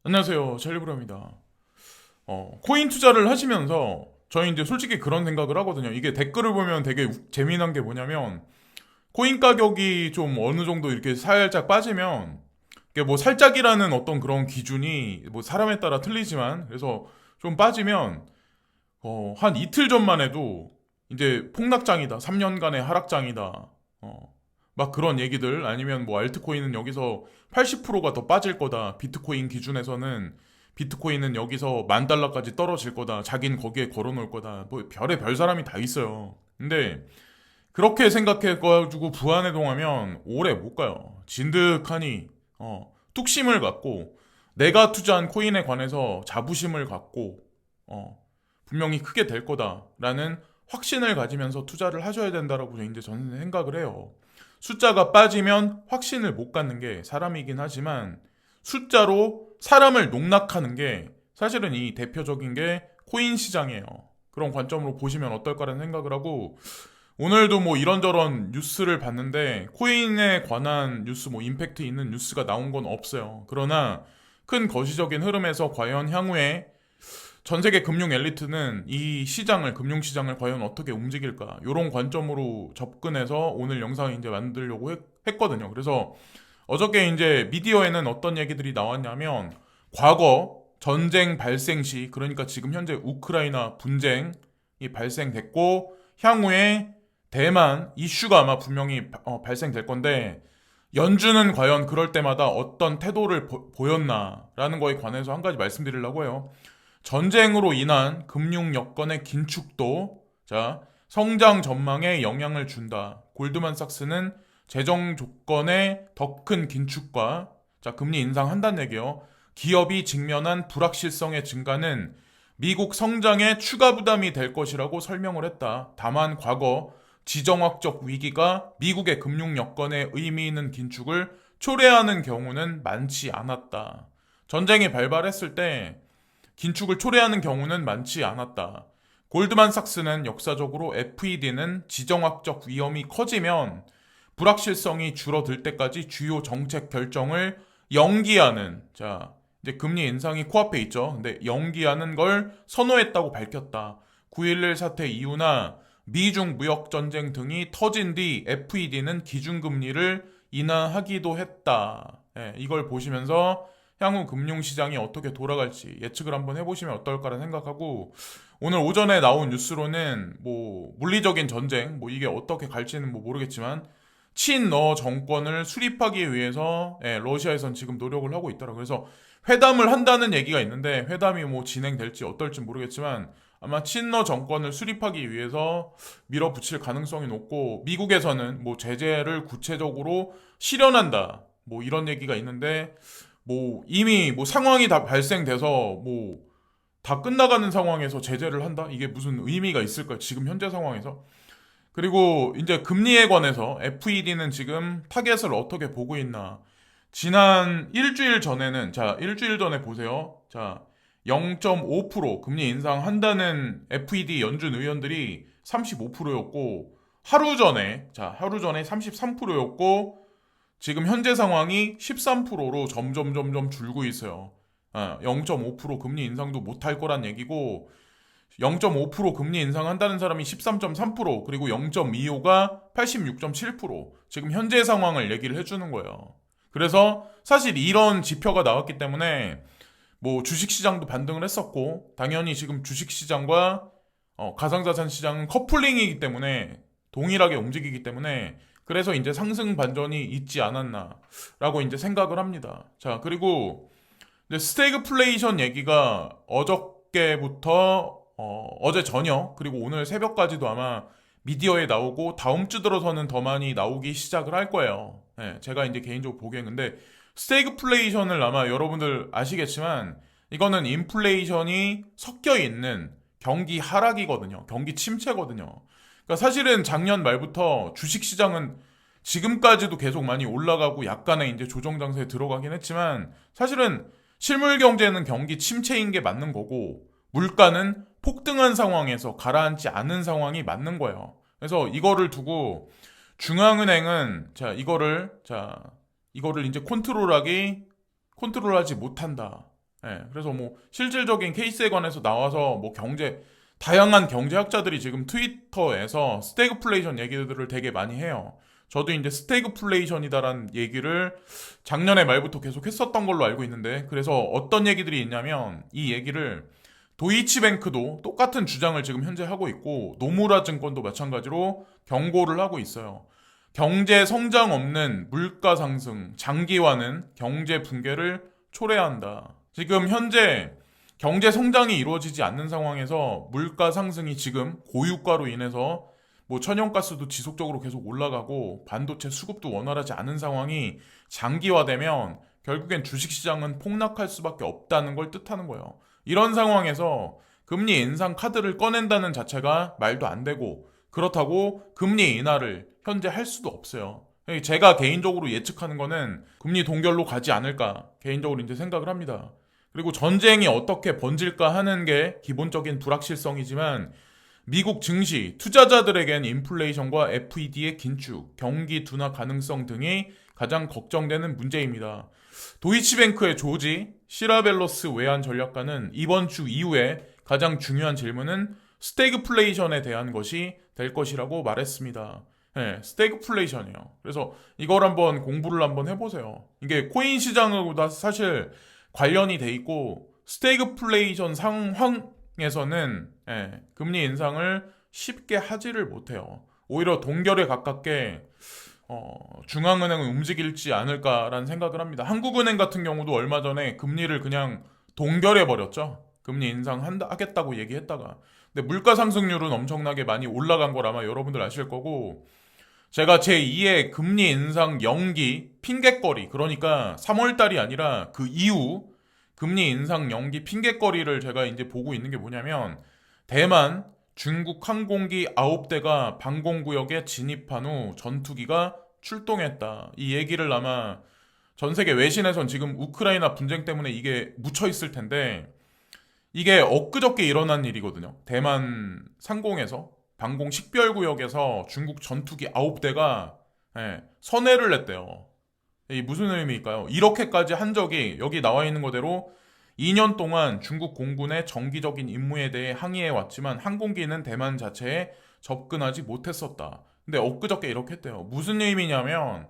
안녕하세요. 찰리브라입니다. 코인 투자를 하시면서 저희 이제 솔직히 그런 생각을 하거든요. 이게 댓글을 보면 되게 재미난 게 뭐냐면 코인 가격이 좀 어느 정도 이렇게 살짝 빠지면 이게 뭐 살짝이라는 어떤 그런 기준이 뭐 사람에 따라 틀리지만 그래서 좀 빠지면 한 이틀 전만 해도 이제 폭락장이다. 3년간의 하락장이다. 막 그런 얘기들 아니면 뭐 알트코인은 여기서 80%가 더 빠질 거다. 비트코인 기준에서는 비트코인은 여기서 10,000달러까지 떨어질 거다. 자긴 거기에 걸어놓을 거다. 뭐 별의 별 사람이 다 있어요. 근데 그렇게 생각해가지고 부안해 동하면 오래 못 가요. 진득하니 뚝심을 갖고 내가 투자한 코인에 관해서 자부심을 갖고 어, 분명히 크게 될 거다라는 확신을 가지면서 투자를 하셔야 된다라고 이제 저는 생각을 해요. 숫자가 빠지면 확신을 못 갖는 게 사람이긴 하지만 숫자로 사람을 농락하는 게 사실은 이 대표적인 게 코인 시장이에요. 그런 관점으로 보시면 어떨까라는 생각을 하고 오늘도 뭐 이런저런 뉴스를 봤는데 코인에 관한 뉴스 뭐 임팩트 있는 뉴스가 나온 건 없어요. 그러나 큰 거시적인 흐름에서 과연 향후에 전 세계 금융 엘리트는 이 시장을 금융 시장을 과연 어떻게 움직일까 이런 관점으로 접근해서 오늘 영상 이제 만들려고 했거든요. 그래서 어저께 이제 미디어에는 어떤 얘기들이 나왔냐면 과거 전쟁 발생 시 그러니까 지금 현재 우크라이나 분쟁이 발생됐고 향후에 대만 이슈가 아마 분명히 발생될 건데 연준은 과연 그럴 때마다 어떤 태도를 보였나라는 거에 관해서 한 가지 말씀드리려고 해요. 전쟁으로 인한 금융 여건의 긴축도 자 성장 전망에 영향을 준다. 골드만삭스는 재정 조건의 더 큰 긴축과 자 금리 인상한다는 얘기요. 기업이 직면한 불확실성의 증가는 미국 성장에 추가 부담이 될 것이라고 설명을 했다. 다만 과거 지정학적 위기가 미국의 금융 여건에 의미 있는 긴축을 초래하는 경우는 많지 않았다. 전쟁이 발발했을 때 긴축을 초래하는 경우는 많지 않았다. 골드만삭스는 역사적으로 FED는 지정학적 위험이 커지면 불확실성이 줄어들 때까지 주요 정책 결정을 연기하는 자 이제 금리 인상이 코앞에 있죠. 근데 연기하는 걸 선호했다고 밝혔다. 9.11 사태 이후나 미중 무역 전쟁 등이 터진 뒤 FED는 기준금리를 인하하기도 했다. 이걸 보시면서 향후 금융시장이 어떻게 돌아갈지 예측을 한번 해보시면 어떨까라는 생각하고 오늘 오전에 나온 뉴스로는 뭐 물리적인 전쟁 뭐 이게 어떻게 갈지는 뭐 모르겠지만 친러 정권을 수립하기 위해서 러시아에선 지금 노력을 하고 있더라. 그래서 회담을 한다는 얘기가 있는데 회담이 뭐 진행될지 어떨지 모르겠지만 아마 친러 정권을 수립하기 위해서 밀어붙일 가능성이 높고 미국에서는 뭐 제재를 구체적으로 실현한다. 뭐 이런 얘기가 있는데 뭐 이미 뭐 상황이 다 발생돼서 뭐 다 끝나가는 상황에서 제재를 한다? 이게 무슨 의미가 있을까? 지금 현재 상황에서. 그리고 이제 금리에 관해서 FED는 지금 타겟을 어떻게 보고 있나? 지난 일주일 전에는 자, 일주일 전에 보세요. 자, 0.5% 금리 인상한다는 FED 연준 의원들이 35%였고 하루 전에 33%였고 지금 현재 상황이 13%로 점점 줄고 있어요. 0.5% 금리 인상도 못할 거란 얘기고 0.5% 금리 인상한다는 사람이 13.3% 그리고 0.25가 86.7% 지금 현재 상황을 얘기를 해주는 거예요. 그래서 사실 이런 지표가 나왔기 때문에 뭐 주식시장도 반등을 했었고 당연히 지금 주식시장과 가상자산 시장은 커플링이기 때문에 동일하게 움직이기 때문에 그래서 이제 상승 반전이 있지 않았나라고 이제 생각을 합니다. 자 그리고 이제 스태그플레이션 얘기가 어저께부터 어제 저녁 그리고 오늘 새벽까지도 아마 미디어에 나오고 다음 주 들어서는 더 많이 나오기 시작을 할 거예요. 제가 이제 개인적으로 보기에는데 스태그플레이션을 아마 여러분들 아시겠지만 이거는 인플레이션이 섞여 있는 경기 하락이거든요. 경기 침체거든요. 그러니까 사실은 작년 말부터 주식 시장은 지금까지도 계속 많이 올라가고 약간의 이제 조정 장세에 들어가긴 했지만 사실은 실물 경제는 경기 침체인 게 맞는 거고 물가는 폭등한 상황에서 가라앉지 않은 상황이 맞는 거예요. 그래서 이거를 두고 중앙은행은 이거를 이제 컨트롤하지 못한다. 그래서 뭐 실질적인 케이스에 관해서 나와서 뭐 다양한 경제학자들이 지금 트위터에서 스태그플레이션 얘기들을 되게 많이 해요. 저도 이제 스태그플레이션이다라는 얘기를 작년에 말부터 계속 했었던 걸로 알고 있는데, 그래서 어떤 얘기들이 있냐면 이 얘기를 도이치뱅크도 똑같은 주장을 지금 현재 하고 있고, 노무라 증권도 마찬가지로 경고를 하고 있어요. 경제 성장 없는 물가 상승, 장기화는 경제 붕괴를 초래한다. 지금 현재 경제 성장이 이루어지지 않는 상황에서 물가 상승이 지금 고유가로 인해서 뭐 천연가스도 지속적으로 계속 올라가고 반도체 수급도 원활하지 않은 상황이 장기화되면 결국엔 주식시장은 폭락할 수밖에 없다는 걸 뜻하는 거예요. 이런 상황에서 금리 인상 카드를 꺼낸다는 자체가 말도 안 되고, 그렇다고 금리 인하를 현재 할 수도 없어요. 제가 개인적으로 예측하는 거는 금리 동결로 가지 않을까 개인적으로 이제 생각을 합니다. 그리고 전쟁이 어떻게 번질까 하는 게 기본적인 불확실성이지만, 미국 증시, 투자자들에겐 인플레이션과 FED의 긴축, 경기 둔화 가능성 등이 가장 걱정되는 문제입니다. 도이치뱅크의 조지 시라벨로스 외환 전략가는 이번 주 이후에 가장 중요한 질문은 스태그플레이션에 대한 것이 될 것이라고 말했습니다. 스태그플레이션이에요. 그래서 이걸 한번 공부를 한번 해보세요. 이게 코인 시장하고 사실 관련이 돼 있고, 스태그플레이션 상황에서는 금리 인상을 쉽게 하지를 못해요. 오히려 동결에 가깝게 중앙은행은 움직일지 않을까라는 생각을 합니다. 한국은행 같은 경우도 얼마 전에 금리를 그냥 동결해 버렸죠. 금리 인상하겠다고 얘기했다가. 근데 물가 상승률은 엄청나게 많이 올라간 걸 아마 여러분들 아실 거고, 제가 제2의 금리 인상 연기 핑곗거리, 그러니까 3월달이 아니라 그 이후 금리 인상 연기 핑곗거리를 제가 이제 보고 있는 게 뭐냐면, 대만, 중국 항공기 9대가 방공구역에 진입한 후 전투기가 출동했다. 이 얘기를 아마 전 세계 외신에선 지금 우크라이나 분쟁 때문에 이게 묻혀 있을 텐데, 이게 엊그저께 일어난 일이거든요. 대만 상공에서 방공 식별구역에서 중국 전투기 9대가 선회를 했대요. 이 무슨 의미일까요? 이렇게까지 한 적이, 여기 나와 있는 거대로 2년 동안 중국 공군의 정기적인 임무에 대해 항의해 왔지만 항공기는 대만 자체에 접근하지 못했었다. 근데 엊그저께 이렇게 했대요. 무슨 의미냐면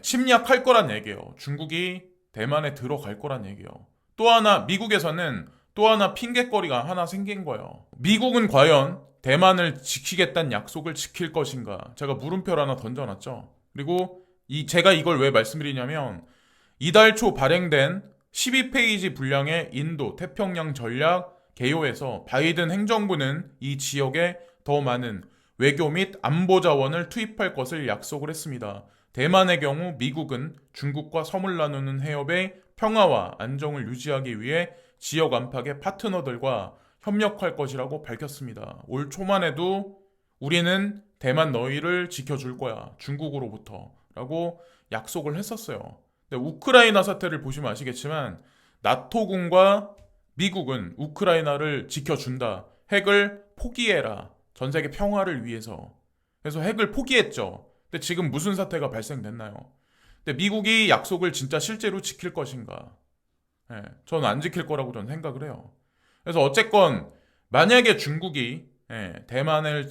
침략할 거란 얘기예요. 중국이 대만에 들어갈 거란 얘기예요. 또 하나, 미국에서는 또 하나 핑곗거리가 하나 생긴 거예요. 미국은 과연 대만을 지키겠다는 약속을 지킬 것인가? 제가 물음표를 하나 던져놨죠. 그리고 제가 이걸 왜 말씀드리냐면, 이달 초 발행된 12페이지 분량의 인도 태평양 전략 개요에서 바이든 행정부는 이 지역에 더 많은 외교 및 안보 자원을 투입할 것을 약속을 했습니다. 대만의 경우 미국은 중국과 섬을 나누는 해협의 평화와 안정을 유지하기 위해 지역 안팎의 파트너들과 협력할 것이라고 밝혔습니다. 올 초만 해도 우리는 대만 너희를 지켜줄 거야, 중국으로부터 라고 약속을 했었어요. 근데 우크라이나 사태를 보시면 아시겠지만, 나토군과 미국은 우크라이나를 지켜준다, 핵을 포기해라, 전 세계 평화를 위해서. 그래서 핵을 포기했죠. 근데 지금 무슨 사태가 발생됐나요? 근데 미국이 약속을 진짜 실제로 지킬 것인가? 저는 안 지킬 거라고 저는 생각을 해요. 그래서 어쨌건 만약에 중국이 대만을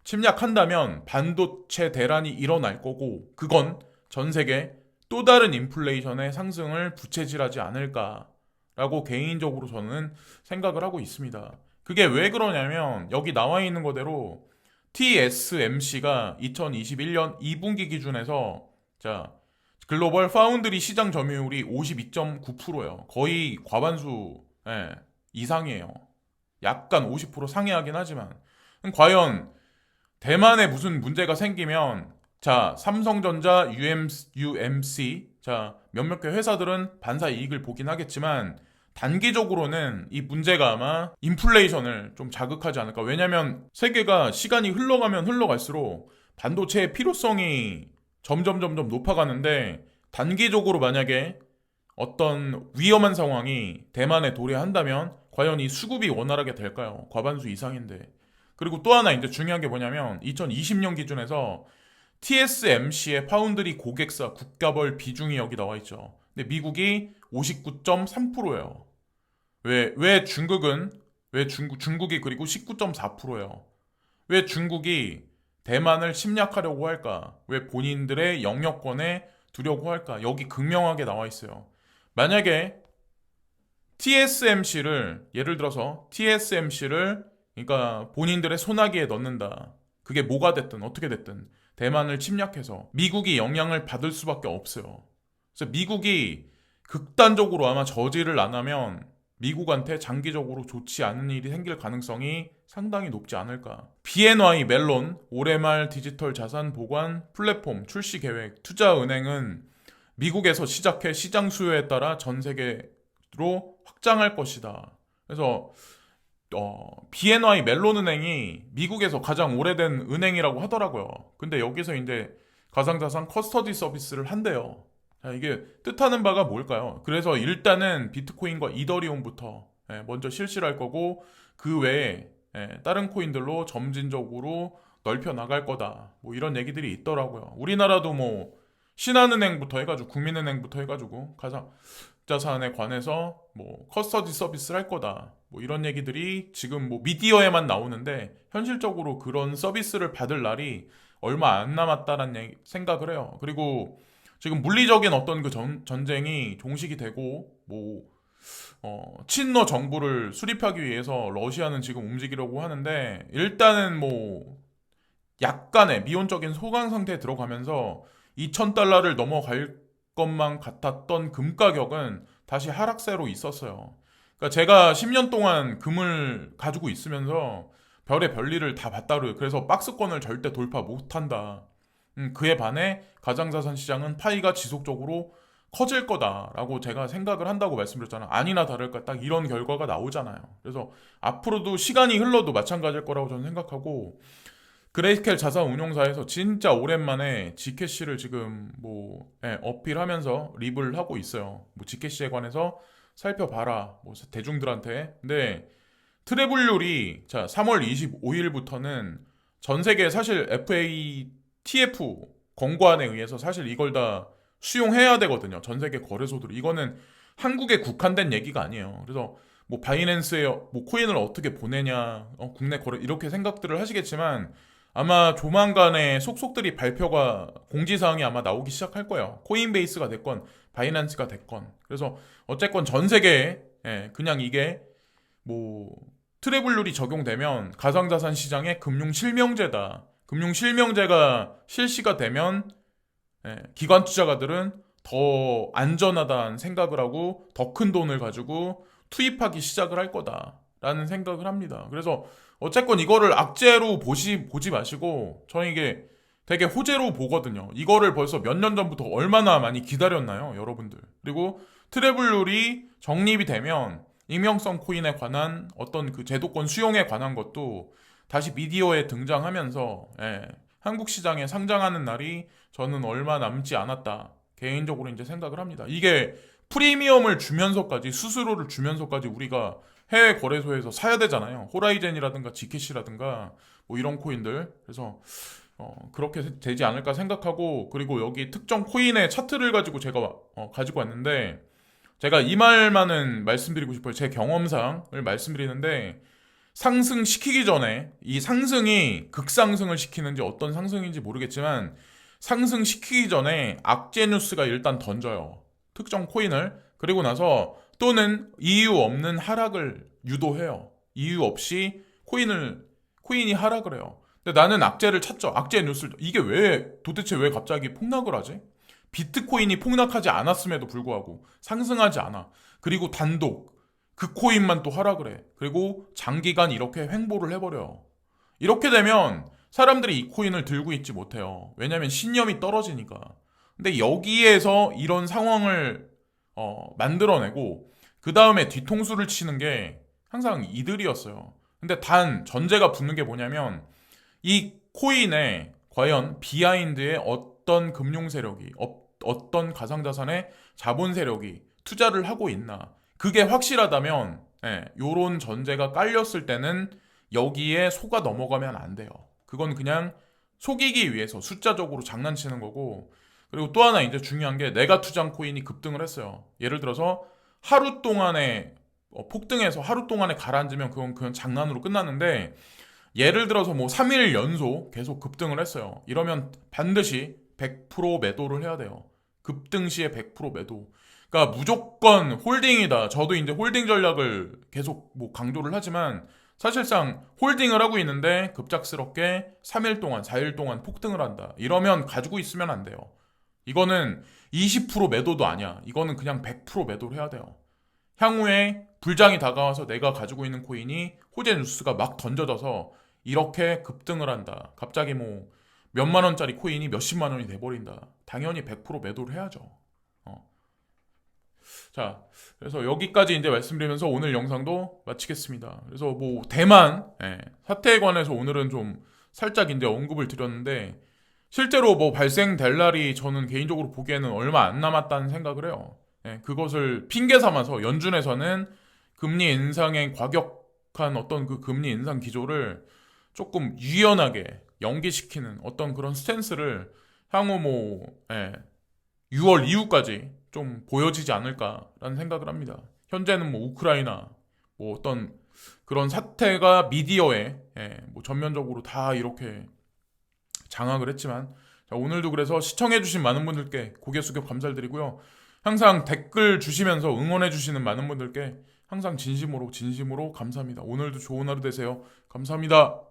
침략한다면 반도체 대란이 일어날 거고, 그건 전 세계 또 다른 인플레이션의 상승을 부채질하지 않을까라고 개인적으로 저는 생각을 하고 있습니다. 그게 왜 그러냐면, 여기 나와 있는 거대로 TSMC가 2021년 2분기 기준에서 글로벌 파운드리 시장 점유율이 52.9%예요. 거의 과반수 이상이에요. 약간 50% 상회하긴 하지만, 과연 대만에 무슨 문제가 생기면, 삼성전자, UMC, 몇몇 개 회사들은 반사 이익을 보긴 하겠지만, 단기적으로는 이 문제가 아마 인플레이션을 좀 자극하지 않을까. 왜냐면 세계가 시간이 흘러가면 흘러갈수록 반도체의 필요성이 점점 높아가는데, 단기적으로 만약에 어떤 위험한 상황이 대만에 도래한다면 과연 이 수급이 원활하게 될까요? 과반수 이상인데. 그리고 또 하나 이제 중요한 게 뭐냐면, 2020년 기준에서 TSMC의 파운드리 고객사 국가별 비중이 여기 나와 있죠. 근데 미국이 59.3%예요. 왜 중국이 그리고 19.4%예요. 왜 중국이 대만을 침략하려고 할까? 왜 본인들의 영역권에 두려고 할까? 여기 극명하게 나와 있어요. 만약에 예를 들어서 TSMC를 그러니까 본인들의 소나기에 넣는다. 그게 뭐가 됐든 어떻게 됐든 대만을 침략해서 미국이 영향을 받을 수밖에 없어요. 그래서 미국이 극단적으로 아마 저지를 안 하면 미국한테 장기적으로 좋지 않은 일이 생길 가능성이 상당히 높지 않을까. BNY 멜론 올해 말 디지털 자산 보관 플랫폼 출시 계획 투자은행은 미국에서 시작해 시장 수요에 따라 전 세계로 확장할 것이다. 그래서 BNY 멜론은행이 미국에서 가장 오래된 은행이라고 하더라고요. 근데 여기서 이제 가상자산 커스터디 서비스를 한대요. 자, 이게 뜻하는 바가 뭘까요? 그래서 일단은 비트코인과 이더리움부터 먼저 실시를 할 거고 그 외에 다른 코인들로 점진적으로 넓혀 나갈 거다. 뭐 이런 얘기들이 있더라고요. 우리나라도 뭐 신한은행부터 해가지고 국민은행부터 해가지고 가상자산에 관해서 뭐 커스터디 서비스를 할 거다. 뭐 이런 얘기들이 지금 뭐 미디어에만 나오는데 현실적으로 그런 서비스를 받을 날이 얼마 안 남았다는 생각을 해요. 그리고 지금 물리적인 어떤 그 전쟁이 종식이 되고 뭐 친러 정부를 수립하기 위해서 러시아는 지금 움직이려고 하는데 일단은 뭐 약간의 미온적인 소강 상태에 들어가면서 2,000달러를 넘어갈 것만 같았던 금 가격은 다시 하락세로 있었어요. 그러니까 제가 10년 동안 금을 가지고 있으면서 별의 별일을 다 봤다고요. 그래서 박스권을 절대 돌파 못한다. 그에 반해 가상자산 시장은 파이가 지속적으로 커질 거다라고 제가 생각을 한다고 말씀드렸잖아요. 아니나 다를까 딱 이런 결과가 나오잖아요. 그래서 앞으로도 시간이 흘러도 마찬가지일 거라고 저는 생각하고 그레이스켈 자산운용사에서 진짜 오랜만에 지캐시를 지금 뭐 어필하면서 립을 하고 있어요. 뭐 지캐시에 관해서 살펴봐라. 뭐 대중들한테. 근데 트래블률이 자 3월 25일부터는 전 세계 사실 FATF 권고안에 의해서 사실 이걸 다 수용해야 되거든요. 전 세계 거래소들이. 이거는 한국에 국한된 얘기가 아니에요. 그래서 뭐 바이낸스에 뭐 코인을 어떻게 보내냐, 국내 거래 이렇게 생각들을 하시겠지만 아마 조만간에 속속들이 발표가 공지사항이 아마 나오기 시작할 거예요. 코인베이스가 됐건 바이낸스가 됐건. 그래서 어쨌건 전 세계에 그냥 이게 뭐 트래블룰이 적용되면 가상자산 시장의 금융 실명제다. 금융 실명제가 실시가 되면 기관 투자가들은 더 안전하다는 생각을 하고 더 큰 돈을 가지고 투입하기 시작을 할 거다라는 생각을 합니다. 그래서 어쨌건 이거를 악재로 보지 마시고 저는 이게 되게 호재로 보거든요. 이거를 벌써 몇 년 전부터 얼마나 많이 기다렸나요, 여러분들. 그리고 트래블룰이 정립이 되면 익명성 코인에 관한 어떤 그 제도권 수용에 관한 것도 다시 미디어에 등장하면서 한국 시장에 상장하는 날이 저는 얼마 남지 않았다. 개인적으로 이제 생각을 합니다. 이게 프리미엄을 주면서까지 수수료를 주면서까지 우리가 해외 거래소에서 사야 되잖아요. 호라이젠이라든가 지캐시라든가 뭐 이런 코인들. 그래서 그렇게 되지 않을까 생각하고 그리고 여기 특정 코인의 차트를 가지고 제가 가지고 왔는데 제가 이 말만은 말씀드리고 싶어요. 제 경험상을 말씀드리는데 상승시키기 전에 이 상승이 극상승을 시키는지 어떤 상승인지 모르겠지만 상승시키기 전에 악재 뉴스가 일단 던져요. 특정 코인을. 그리고 나서 또는 이유 없는 하락을 유도해요. 이유 없이 코인이 하락을 해요. 근데 나는 악재를 찾죠. 악재 뉴스를. 이게 도대체 왜 갑자기 폭락을 하지? 비트코인이 폭락하지 않았음에도 불구하고 상승하지 않아. 그리고 단독 그 코인만 또 하락을 해. 그리고 장기간 이렇게 횡보를 해버려요. 이렇게 되면 사람들이 이 코인을 들고 있지 못해요. 왜냐면 신념이 떨어지니까. 근데 여기에서 이런 상황을 만들어내고 그 다음에 뒤통수를 치는 게 항상 이들이었어요. 근데 단 전제가 붙는 게 뭐냐면 이 코인에 과연 비하인드에 어떤 금융 세력이 어떤 가상자산의 자본 세력이 투자를 하고 있나 그게 확실하다면 요런 전제가 깔렸을 때는 여기에 속아 넘어가면 안 돼요. 그건 그냥 속이기 위해서 숫자적으로 장난치는 거고, 그리고 또 하나 이제 중요한 게 내가 투자한 코인이 급등을 했어요. 예를 들어서 하루 동안에 폭등해서 하루 동안에 가라앉으면 그건 그냥 장난으로 끝나는데, 예를 들어서 뭐 3일 연속 계속 급등을 했어요. 이러면 반드시 100% 매도를 해야 돼요. 급등 시에 100% 매도. 그러니까 무조건 홀딩이다. 저도 이제 홀딩 전략을 계속 뭐 강조를 하지만 사실상 홀딩을 하고 있는데 급작스럽게 3일 동안, 4일 동안 폭등을 한다. 이러면 가지고 있으면 안 돼요. 이거는 20% 매도도 아니야. 이거는 그냥 100% 매도를 해야 돼요. 향후에 불장이 다가와서 내가 가지고 있는 코인이 호재 뉴스가 막 던져져서 이렇게 급등을 한다. 갑자기 뭐 몇만 원짜리 코인이 몇십만 원이 돼버린다. 당연히 100% 매도를 해야죠. 어. 자, 그래서 여기까지 이제 말씀드리면서 오늘 영상도 마치겠습니다. 그래서 뭐 대만 사태에 관해서 오늘은 좀 살짝 이제 언급을 드렸는데, 실제로 뭐 발생될 날이 저는 개인적으로 보기에는 얼마 안 남았다는 생각을 해요. 그것을 핑계 삼아서 연준에서는 금리 인상의 과격한 어떤 그 금리 인상 기조를 조금 유연하게 연기시키는 어떤 그런 스탠스를 향후 뭐 6월 이후까지 좀 보여지지 않을까라는 생각을 합니다. 현재는 뭐 우크라이나 뭐 어떤 그런 사태가 미디어에 뭐 전면적으로 다 이렇게 장악을 했지만, 자, 오늘도 그래서 시청해주신 많은 분들께 고개 숙여 감사드리고요. 항상 댓글 주시면서 응원해주시는 많은 분들께 항상 진심으로 감사합니다. 오늘도 좋은 하루 되세요. 감사합니다.